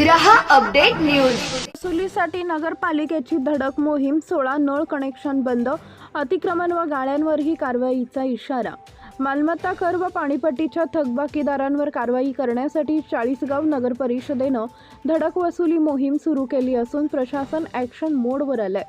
रहा update news. वसुलीसाठी नगरपालिकेची धडक मोहीम, 16 नळ कनेक्शन बंद, अतिक्रमण व गाळ्यांवरही कारवाईचा इशारा। मालमत्ता कर व पाणीपट्टीच्या थकबाकीदारांवर कारवाई करण्यासाठी चाळीसगाव नगर परिषदेनं धडक वसुली मोहीम सुरू केली असून प्रशासन ॲक्शन मोडवर आलंय।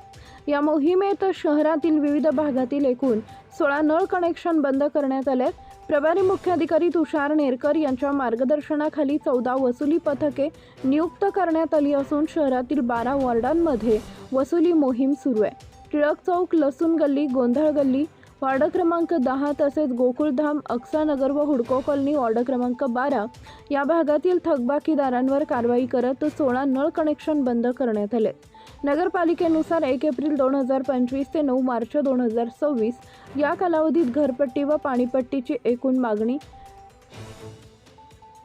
या मोहिमेत शहरातील विविध भागातील एकूण 16 नळ कनेक्शन बंद करण्यात आले। प्रभारी मुख्याधिकारी तुषार नेरकर यांच्या मार्गदर्शनाखाली 14 वसुली पथके नियुक्त करण्यात आली असून शहरातील 12 वॉर्डांमध्ये वसुली मोहीम सुरू आहे। टिळक चौक, लसूण गल्ली, गोंधळ गल्ली, वार्ड क्रमांक 10 तसेच गोकुळधाम, अक्सानगर व हुडको कॉलनी वार्ड क्रमांक 12 या भागातील थकबाकीदारांवर कारवाई करत 16 नळ कनेक्शन बंद करण्यात आले। नगरपालिकेनुसार 1 एप्रिल 2025 ते 9 मार्च 2026 या कालावधीत घरपट्टी व पाणीपट्टीची एकूण मागणी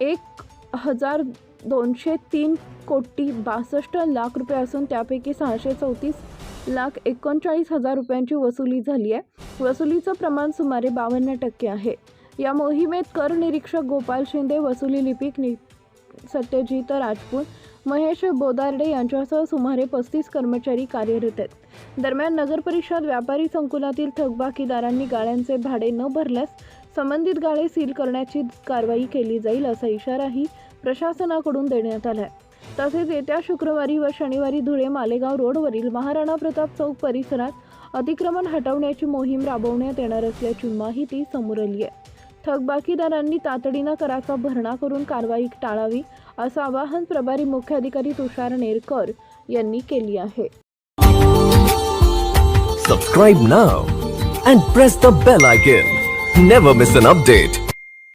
1,203 कोटी 62 लाख रुपये असून त्यापैकी 634,39,000 रुपयांची वसुली झाली आहे। वसुलीचं प्रमाण सुमारे 52% आहे। या मोहिमेत कर निरीक्षक गोपाल शिंदे, वसुली लिपिक सत्यजित राजपूत, महेश बोदार्डे यांच्यासह सुमारे 35 कर्मचारी कार्यरत आहेत। दरम्यान नगर परिषद व्यापारी संकुलातील थकबाकीदारांनी गाळ्यांचे भाडे न भरल्यास संबंधित गाळे सील करण्याची कारवाई केली जाईल असा इशाराही प्रशासनाकडून देण्यात आला आहे। तसेच येत्या शुक्रवारी व शनिवारी धुळे मालेगाव रोडवरील महाराणा प्रताप चौक परिसरात अतिक्रमण हटवण्याची मोहीम राबवण्यात येणार असल्याची माहिती समोर आली आहे। थकबाकीदारांनी तातडीनं कराचा भरणा करून कारवाई टाळावी असं आवाहन प्रभारी मुख्याधिकारी तुषार नेरकर यांनी केली आहे। Subscribe now and press the bell icon. Never miss an update.